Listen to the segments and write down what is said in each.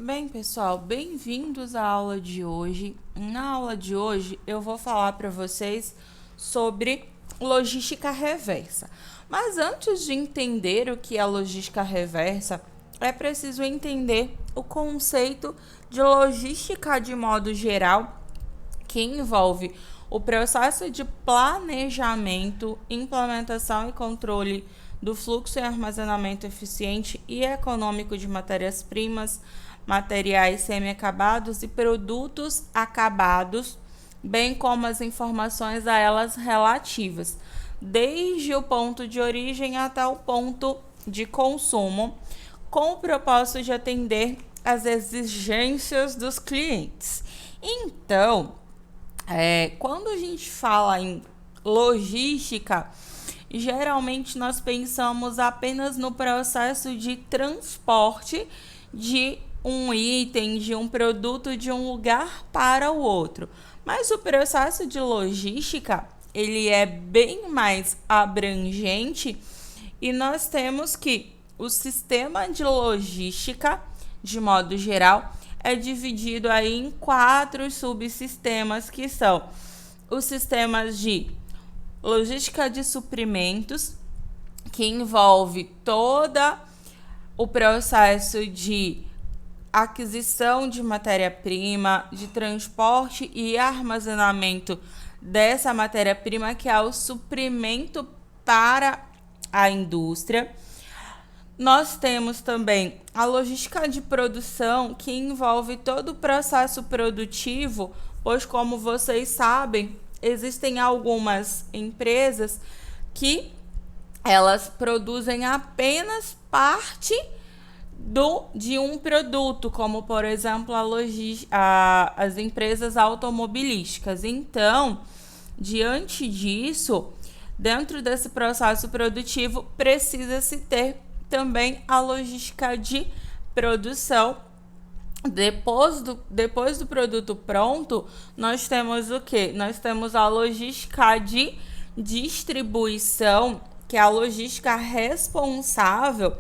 Bem, pessoal, bem-vindos à aula de hoje. Na aula de hoje, eu vou falar para vocês sobre logística reversa. Mas antes de entender o que é logística reversa, é preciso entender o conceito de logística de modo geral, que envolve o processo de planejamento, implementação e controle do fluxo e armazenamento eficiente e econômico de matérias-primas, materiais semi-acabados e produtos acabados, bem como as informações a elas relativas, desde o ponto de origem até o ponto de consumo, com o propósito de atender às exigências dos clientes. Então, quando a gente fala em logística, geralmente nós pensamos apenas no processo de transporte de um item, de um produto de um lugar para o outro. Mas o processo de logística, ele é bem mais abrangente e nós temos que o sistema de logística, de modo geral, é dividido aí em 4 subsistemas, que são os sistemas de logística de suprimentos, que envolve toda o processo de aquisição de matéria-prima, de transporte e armazenamento dessa matéria-prima, que é o suprimento para a indústria. Nós temos também a logística de produção, que envolve todo o processo produtivo, pois, como vocês sabem, existem algumas empresas que elas produzem apenas parte de um produto, como, por exemplo, as empresas automobilísticas. Então, diante disso, dentro desse processo produtivo, precisa-se ter também a logística de produção. Depois do produto pronto, nós temos o quê? Nós temos a logística de distribuição, que é a logística responsável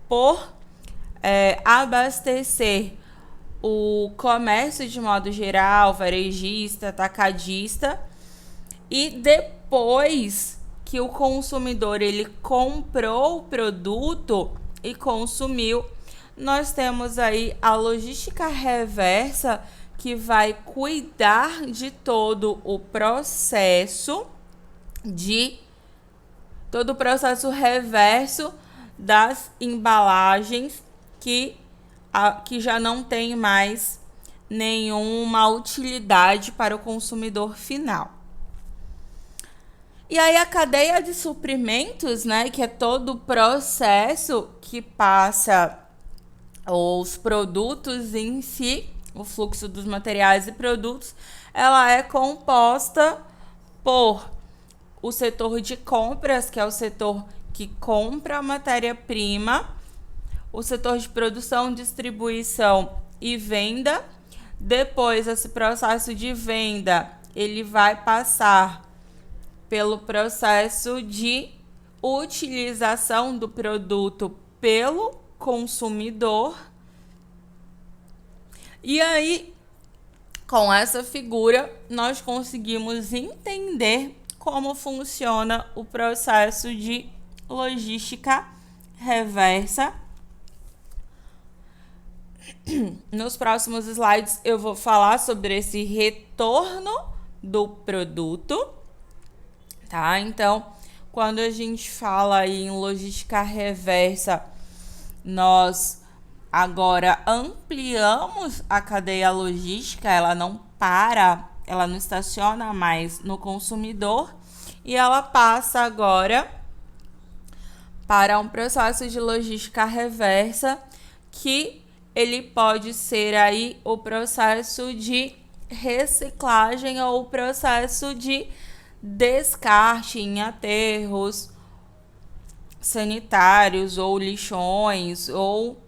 por abastecer o comércio de modo geral, varejista, atacadista, e depois que o consumidor ele comprou o produto e consumiu, nós temos aí a logística reversa, que vai cuidar de todo o processo reverso das embalagens que já não tem mais nenhuma utilidade para o consumidor final. E aí a cadeia de suprimentos, né, que é todo o processo que passa os produtos em si, o fluxo dos materiais e produtos, ela é composta por o setor de compras, que é o setor que compra a matéria-prima, o setor de produção, distribuição e venda. Depois, esse processo de venda, ele vai passar pelo processo de utilização do produto pelo consumidor. E aí, com essa figura, nós conseguimos entender como funciona o processo de logística reversa. Nos próximos slides eu vou falar sobre esse retorno do produto, tá? Então, quando a gente fala aí em logística reversa, nós agora ampliamos a cadeia logística, ela não para, ela não estaciona mais no consumidor e ela passa agora para um processo de logística reversa, que ele pode ser aí o processo de reciclagem ou o processo de descarte em aterros sanitários ou lixões ou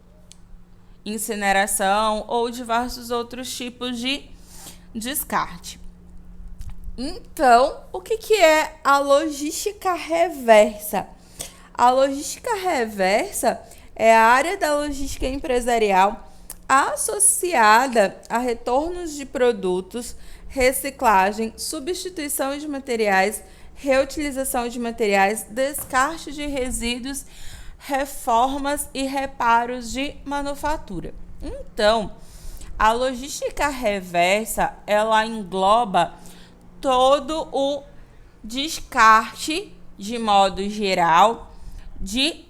incineração ou diversos outros tipos de descarte. Então, o que é a logística reversa? A logística reversa é a área da logística empresarial associada a retornos de produtos, reciclagem, substituição de materiais, reutilização de materiais, descarte de resíduos, reformas e reparos de manufatura. Então, a logística reversa, ela engloba todo o descarte, de modo geral, de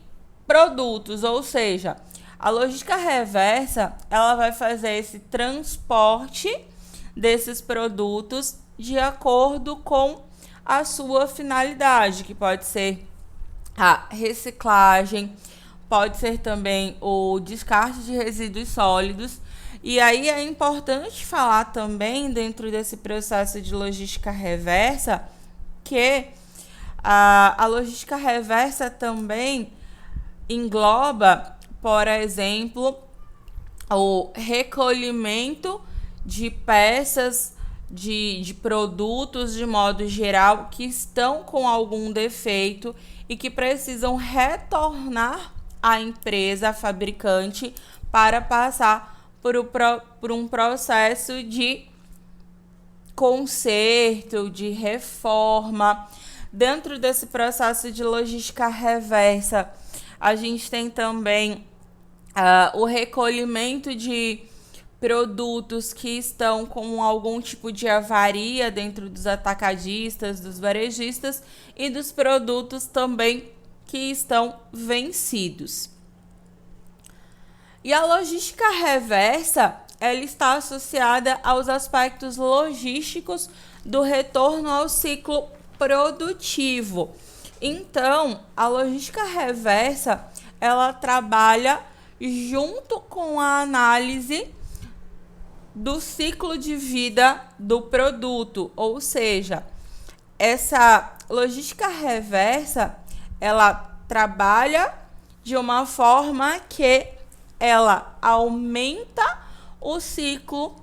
produtos, ou seja, a logística reversa, ela vai fazer esse transporte desses produtos de acordo com a sua finalidade, que pode ser a reciclagem, pode ser também o descarte de resíduos sólidos. E aí é importante falar também, dentro desse processo de logística reversa, que a logística reversa também engloba, por exemplo, o recolhimento de peças de produtos de modo geral que estão com algum defeito e que precisam retornar à empresa fabricante para passar por um processo de conserto, de reforma. Dentro desse processo de logística reversa, a gente tem também o recolhimento de produtos que estão com algum tipo de avaria dentro dos atacadistas, dos varejistas e dos produtos também que estão vencidos. E a logística reversa, ela está associada aos aspectos logísticos do retorno ao ciclo produtivo. Então, a logística reversa, ela trabalha junto com a análise do ciclo de vida do produto, ou seja, essa logística reversa, ela trabalha de uma forma que ela aumenta o ciclo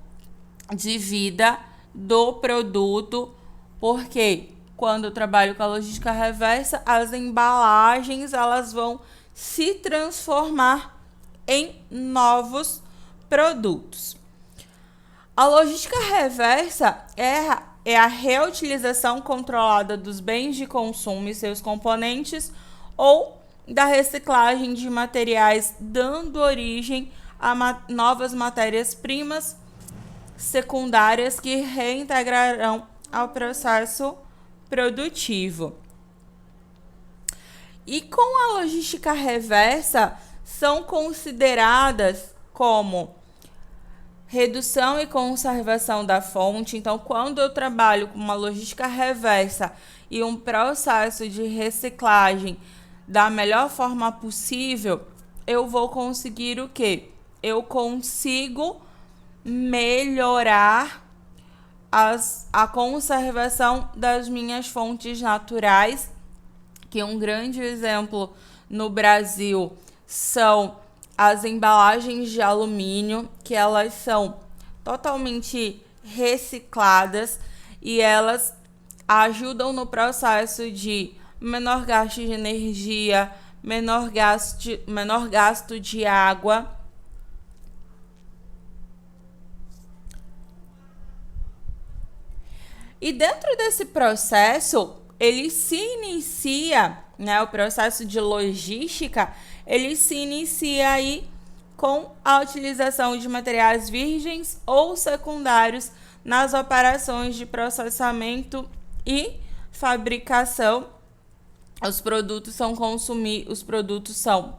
de vida do produto, porque quando eu trabalho com a logística reversa, as embalagens elas vão se transformar em novos produtos. A logística reversa é a reutilização controlada dos bens de consumo e seus componentes ou da reciclagem de materiais, dando origem a novas matérias-primas secundárias que reintegrarão ao processo produtivo. E com a logística reversa, são consideradas como redução e conservação da fonte. Então, quando eu trabalho com uma logística reversa e um processo de reciclagem da melhor forma possível, eu vou conseguir o quê? Eu consigo melhorar a conservação das minhas fontes naturais, que um grande exemplo no Brasil são as embalagens de alumínio, que elas são totalmente recicladas e elas ajudam no processo de menor gasto de energia, menor gasto de água. E dentro desse processo, ele se inicia, o processo de logística, ele se inicia aí com a utilização de materiais virgens ou secundários nas operações de processamento e fabricação. Os produtos são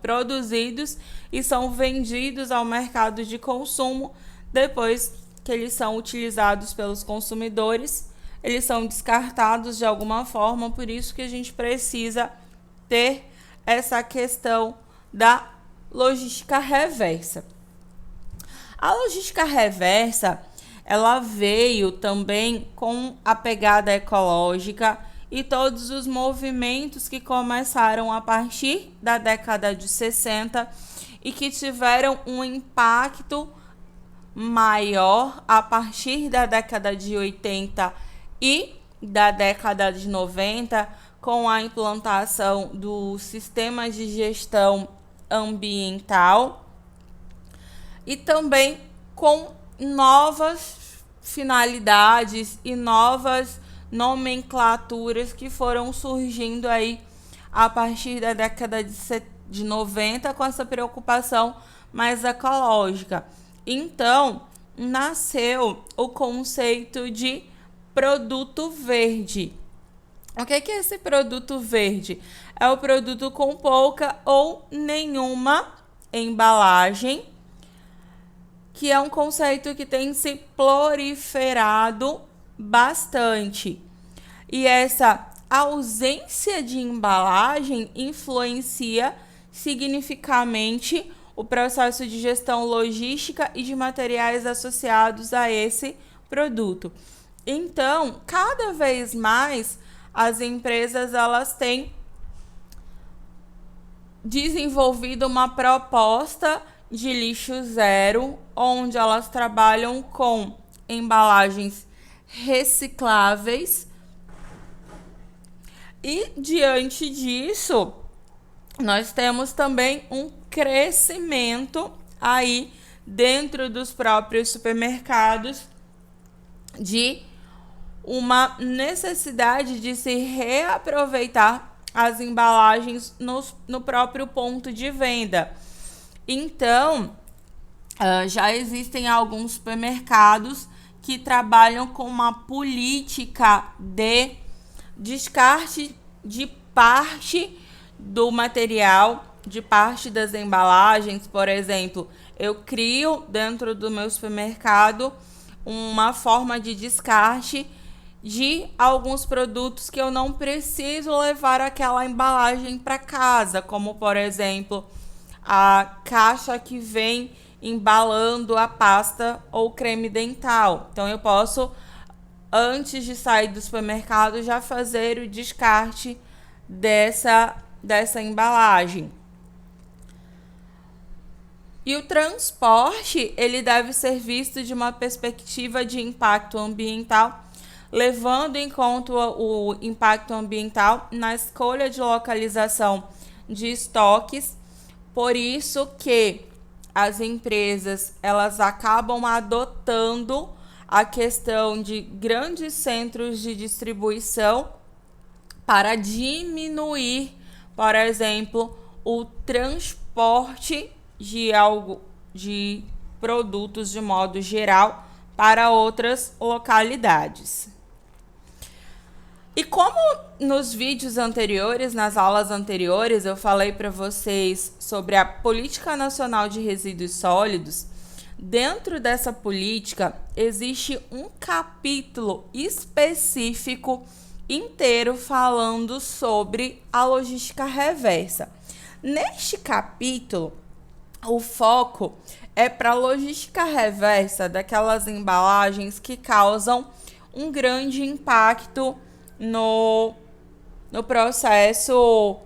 produzidos e são vendidos ao mercado de consumo. Depois que eles são utilizados pelos consumidores, eles são descartados de alguma forma, por isso que a gente precisa ter essa questão da logística reversa. A logística reversa, ela veio também com a pegada ecológica e todos os movimentos que começaram a partir da década de 60 e que tiveram um impacto maior a partir da década de 80 e da década de 90, com a implantação do sistema de gestão ambiental. e também com novas finalidades e novas nomenclaturas que foram surgindo aí a partir da década de 90 com essa preocupação mais ecológica. Então, nasceu o conceito de produto verde. O que é esse produto verde? É o produto com pouca ou nenhuma embalagem, que é um conceito que tem se proliferado bastante. E essa ausência de embalagem influencia significativamente o processo de gestão logística e de materiais associados a esse produto. Então, cada vez mais as empresas elas têm desenvolvido uma proposta de lixo zero, onde elas trabalham com embalagens recicláveis. E diante disso, nós temos também um crescimento aí dentro dos próprios supermercados de uma necessidade de se reaproveitar as embalagens no próprio ponto de venda. Então, já existem alguns supermercados que trabalham com uma política de descarte de parte do material, de parte das embalagens. Por exemplo, eu crio dentro do meu supermercado uma forma de descarte de alguns produtos que eu não preciso levar aquela embalagem para casa, como por exemplo a caixa que vem embalando a pasta ou creme dental. Então eu posso, antes de sair do supermercado, já fazer o descarte dessa embalagem. E o transporte, ele deve ser visto de uma perspectiva de impacto ambiental, levando em conta o impacto ambiental na escolha de localização de estoques. Por isso que as empresas elas acabam adotando a questão de grandes centros de distribuição para diminuir, por exemplo, o transporte de produtos de modo geral para outras localidades. E como nos vídeos anteriores, nas aulas anteriores, eu falei para vocês sobre a Política Nacional de Resíduos Sólidos, dentro dessa política existe um capítulo específico inteiro falando sobre a logística reversa. Neste capítulo, o foco é para a logística reversa daquelas embalagens que causam um grande impacto no processo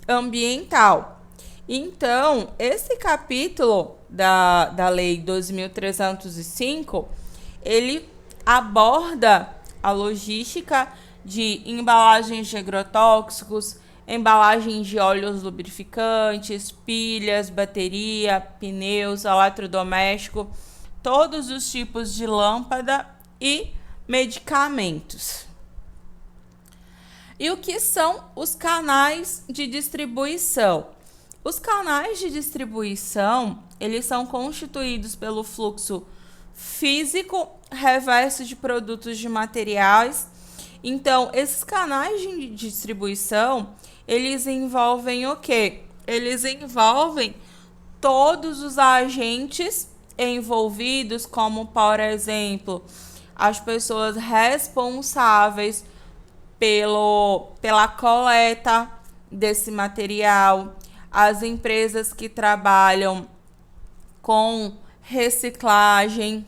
ambiental. Então, esse capítulo da Lei 2.305, ele aborda a logística de embalagens de agrotóxicos, embalagens de óleos lubrificantes, pilhas, bateria, pneus, eletrodoméstico, todos os tipos de lâmpada e medicamentos. E o que são os canais de distribuição? Os canais de distribuição, eles são constituídos pelo fluxo físico reverso de produtos de materiais. Então, esses canais de distribuição, eles envolvem o quê? Eles envolvem todos os agentes envolvidos, como, por exemplo, as pessoas responsáveis pela coleta desse material, as empresas que trabalham com reciclagem.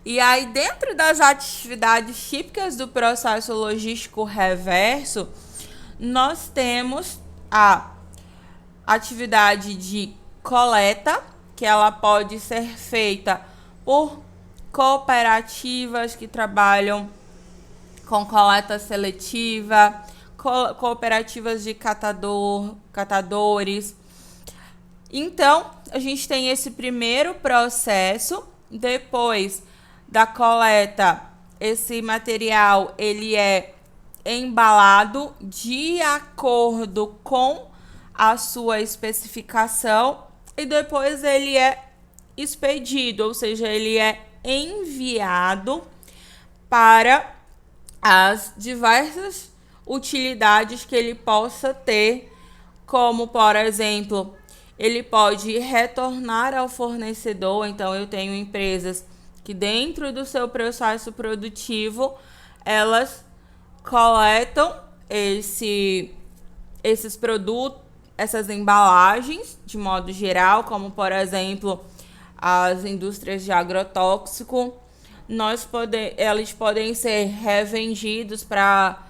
E aí, dentro das atividades típicas do processo logístico reverso, nós temos a atividade de coleta, que ela pode ser feita por cooperativas que trabalham com coleta seletiva, cooperativas de catadores, Então, a gente tem esse primeiro processo. Depois da coleta, esse material ele é embalado de acordo com a sua especificação e depois ele é expedido, ou seja, ele é enviado para as diversas utilidades que ele possa ter, como, por exemplo, ele pode retornar ao fornecedor. Então, eu tenho empresas que dentro do seu processo produtivo, elas coletam esses produtos, essas embalagens, de modo geral, como, por exemplo, as indústrias de agrotóxico. Eles podem ser revendidos para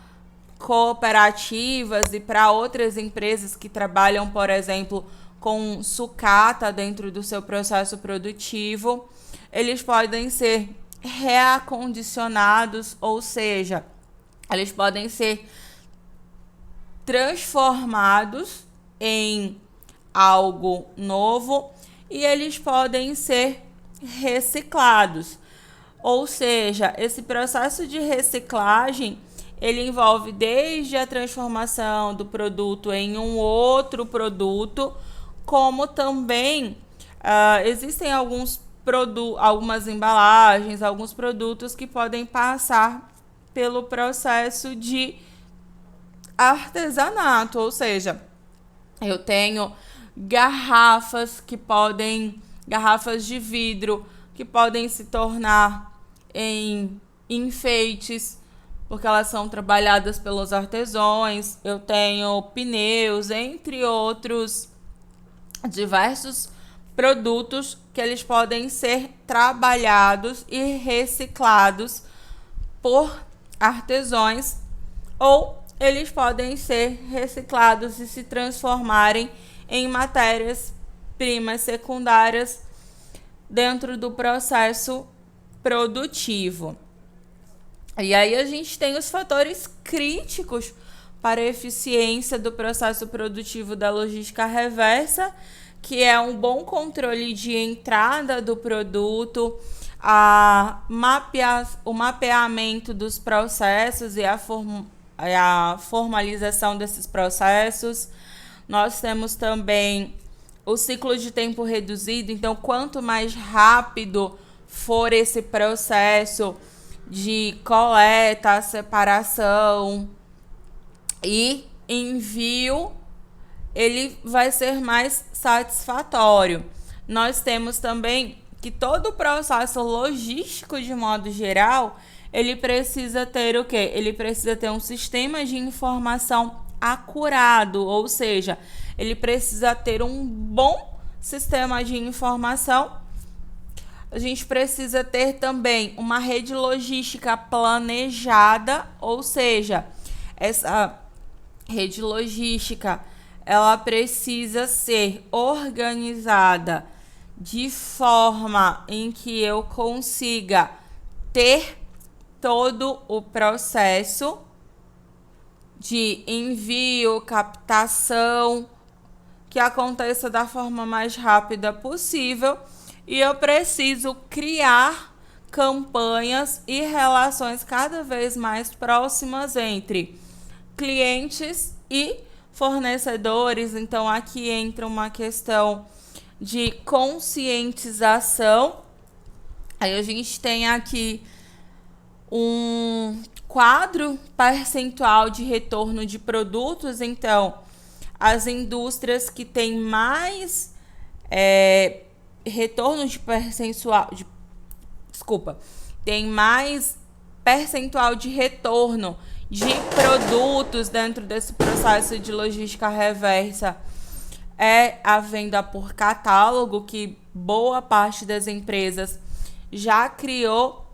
cooperativas e para outras empresas que trabalham, por exemplo, com sucata dentro do seu processo produtivo. Eles podem ser reacondicionados, ou seja, eles podem ser transformados em algo novo e eles podem ser reciclados. Ou seja, esse processo de reciclagem ele envolve desde a transformação do produto em um outro produto, como também existem algumas embalagens, alguns produtos que podem passar pelo processo de artesanato, ou seja, eu tenho garrafas de vidro que podem se tornar em enfeites, porque elas são trabalhadas pelos artesãos. Eu tenho pneus, entre outros diversos produtos que eles podem ser trabalhados e reciclados por artesãos, ou eles podem ser reciclados e se transformarem em matérias-primas secundárias dentro do processo produtivo. E aí a gente tem os fatores críticos para a eficiência do processo produtivo da logística reversa, que é um bom controle de entrada do produto, o mapeamento dos processos e a formalização desses processos. Nós temos também o ciclo de tempo reduzido. Então, quanto mais rápido for esse processo de coleta, separação e envio, ele vai ser mais satisfatório. Nós temos também que todo o processo logístico, de modo geral, ele precisa ter o quê? Ele precisa ter um sistema de informação acurado, ou seja, ele precisa ter um bom sistema de informação. A gente precisa ter também uma rede logística planejada, ou seja, essa rede logística ela precisa ser organizada de forma em que eu consiga ter todo o processo de envio, captação, que aconteça da forma mais rápida possível. E eu preciso criar campanhas e relações cada vez mais próximas entre clientes e fornecedores. Então, aqui entra uma questão de conscientização. Aí a gente tem aqui um quadro percentual de retorno de produtos. Então, as indústrias que têm mais retorno de percentual tem mais percentual de retorno de produtos dentro desse processo de logística reversa é a venda por catálogo, que boa parte das empresas já criou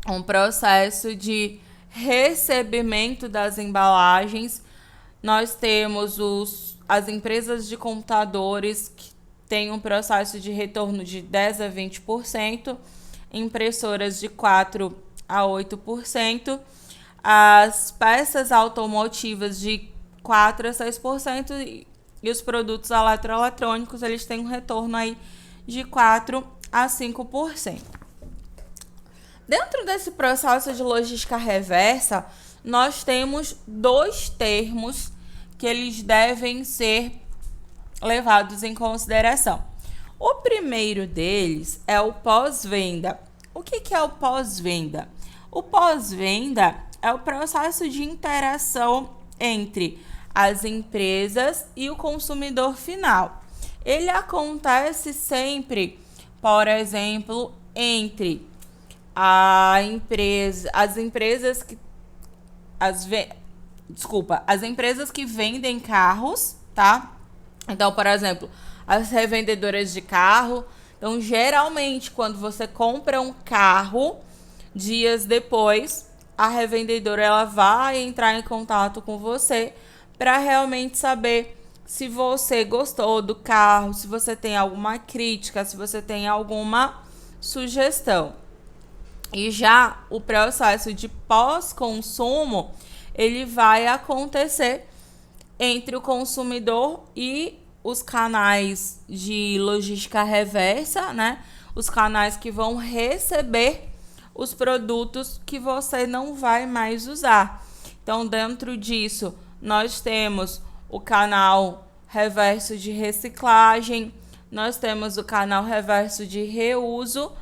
um processo de recebimento das embalagens. Nós temos as empresas de computadores que têm um processo de retorno de 10 a 20%, impressoras de 4 a 8%, as peças automotivas de 4 a 6% e os produtos eletroeletrônicos, eles têm um retorno aí de 4 a 5%. Dentro desse processo de logística reversa, nós temos 2 termos que eles devem ser levados em consideração. O primeiro deles é o pós-venda. O que é o pós-venda? O pós-venda é o processo de interação entre as empresas e o consumidor final. Ele acontece sempre, por exemplo, entre as empresas que vendem carros, tá? Então, por exemplo, as revendedoras de carro. Então, geralmente, quando você compra um carro, dias depois, a revendedora ela vai entrar em contato com você para realmente saber se você gostou do carro, se você tem alguma crítica, se você tem alguma sugestão. E já o processo de pós-consumo, ele vai acontecer entre o consumidor e os canais de logística reversa, né? Os canais que vão receber os produtos que você não vai mais usar. Então, dentro disso, nós temos o canal reverso de reciclagem, nós temos o canal reverso de reuso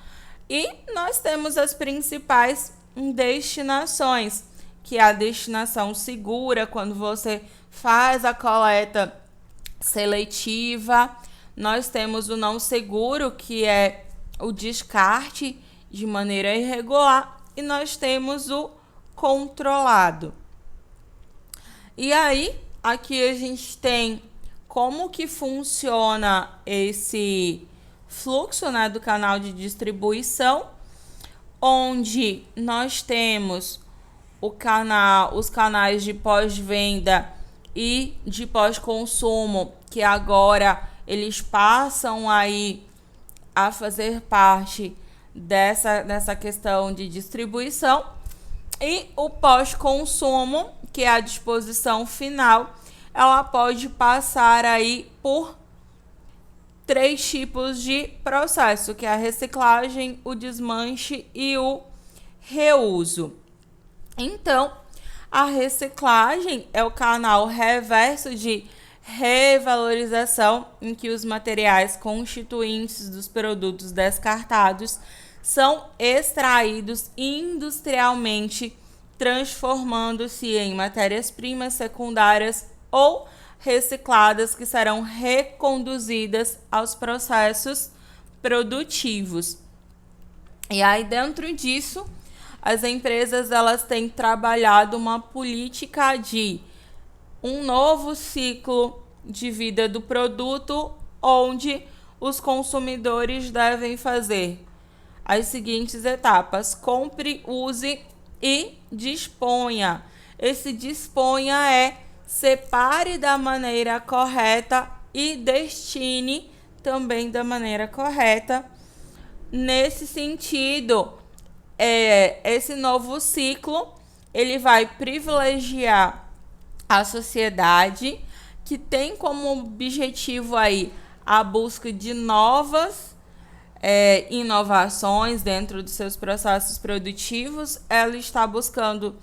e nós temos as principais destinações, que é a destinação segura, quando você faz a coleta seletiva. Nós temos o não seguro, que é o descarte de maneira irregular, e nós temos o controlado. E aí, aqui a gente tem como que funciona esse fluxo, né, do canal de distribuição, onde nós temos os canais de pós-venda e de pós-consumo, que agora eles passam aí a fazer parte dessa questão de distribuição, e o pós-consumo, que é a disposição final, ela pode passar aí por 3 tipos de processo, que é a reciclagem, o desmanche e o reuso. Então, a reciclagem é o canal reverso de revalorização, em que os materiais constituintes dos produtos descartados são extraídos industrialmente, transformando-se em matérias-primas secundárias ou recicladas, que serão reconduzidas aos processos produtivos. E aí, dentro disso, as empresas elas têm trabalhado uma política de um novo ciclo de vida do produto, onde os consumidores devem fazer as seguintes etapas: compre, use e disponha. Esse disponha é separe da maneira correta e destine também da maneira correta. Nesse sentido, esse novo ciclo ele vai privilegiar a sociedade, que tem como objetivo aí a busca de novas inovações dentro dos seus processos produtivos. Ela está buscando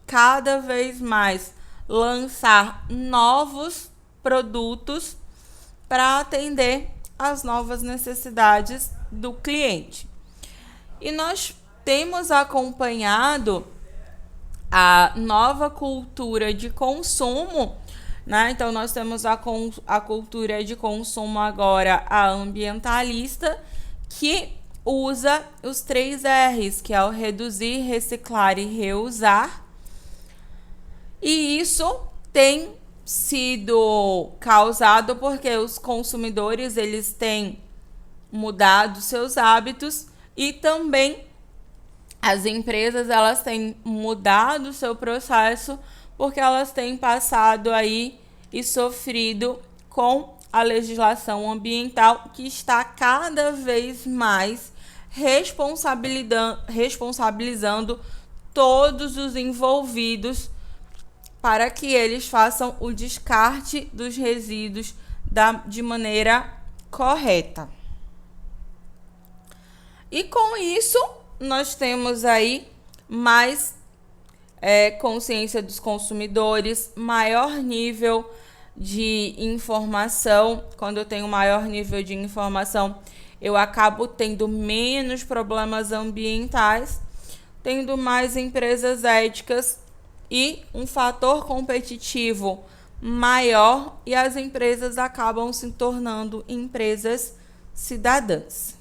cada vez mais lançar novos produtos para atender às novas necessidades do cliente. E nós temos acompanhado a nova cultura de consumo, né? Então, nós temos a cultura de consumo agora, a ambientalista, que usa os 3 R's, que é o reduzir, reciclar e reusar. E isso tem sido causado porque os consumidores eles têm mudado seus hábitos, e também as empresas elas têm mudado o seu processo, porque elas têm passado aí e sofrido com a legislação ambiental, que está cada vez mais responsabilizando todos os envolvidos para que eles façam o descarte dos resíduos de maneira correta. E com isso, nós temos aí mais consciência dos consumidores, maior nível de informação. Quando eu tenho maior nível de informação, eu acabo tendo menos problemas ambientais, tendo mais empresas éticas e um fator competitivo maior, e as empresas acabam se tornando empresas cidadãs.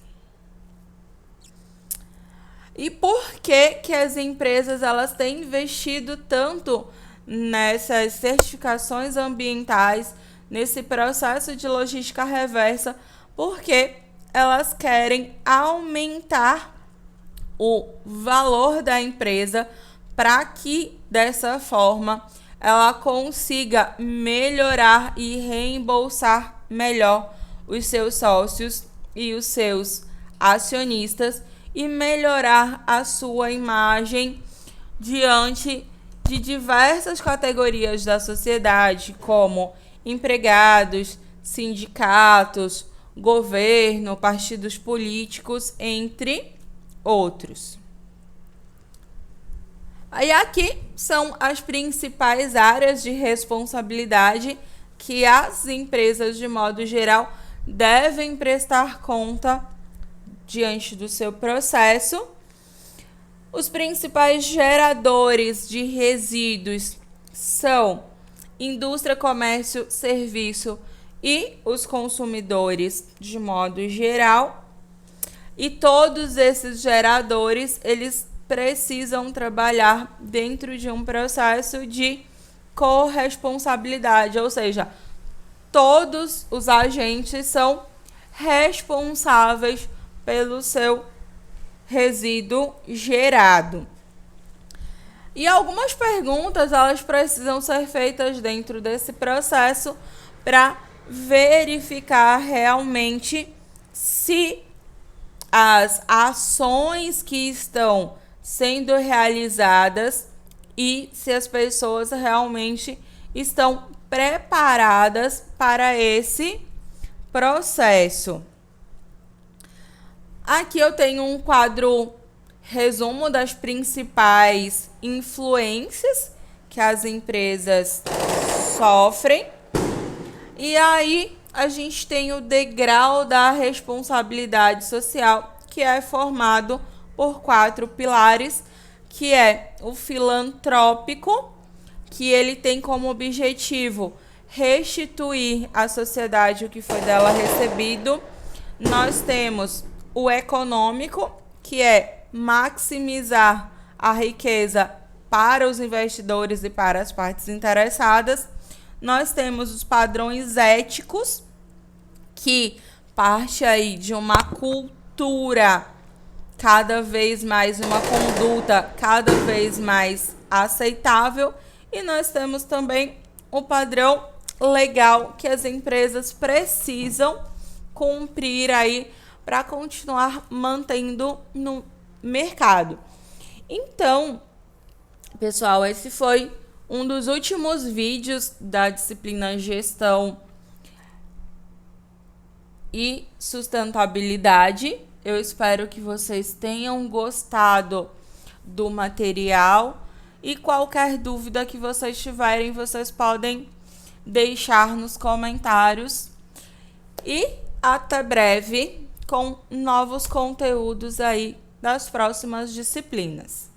E por que as empresas elas têm investido tanto nessas certificações ambientais, nesse processo de logística reversa? Porque elas querem aumentar o valor da empresa para que, dessa forma, ela consiga melhorar e reembolsar melhor os seus sócios e os seus acionistas, e melhorar a sua imagem diante de diversas categorias da sociedade, como empregados, sindicatos, governo, partidos políticos, entre outros. E aqui são as principais áreas de responsabilidade que as empresas, de modo geral, devem prestar conta diante do seu processo. Os principais geradores de resíduos são indústria, comércio, serviço e os consumidores, de modo geral. E todos esses geradores, eles precisam trabalhar dentro de um processo de corresponsabilidade, ou seja, todos os agentes são responsáveis pelo seu resíduo gerado. E algumas perguntas elas precisam ser feitas dentro desse processo para verificar realmente se as ações que estão sendo realizadas e se as pessoas realmente estão preparadas para esse processo. Aqui eu tenho um quadro resumo das principais influências que as empresas sofrem. E aí a gente tem o degrau da responsabilidade social, que é formado por 4 pilares, que é o filantrópico, que ele tem como objetivo restituir à sociedade o que foi dela recebido. Nós temos o econômico, que é maximizar a riqueza para os investidores e para as partes interessadas. Nós temos os padrões éticos, que parte aí de uma cultura cada vez mais, uma conduta cada vez mais aceitável. E nós temos também o padrão legal que as empresas precisam cumprir aí para continuar mantendo no mercado. Então, pessoal, esse foi um dos últimos vídeos da disciplina Gestão e Sustentabilidade. Eu espero que vocês tenham gostado do material, e qualquer dúvida que vocês tiverem, vocês podem deixar nos comentários. E até breve com novos conteúdos aí das próximas disciplinas.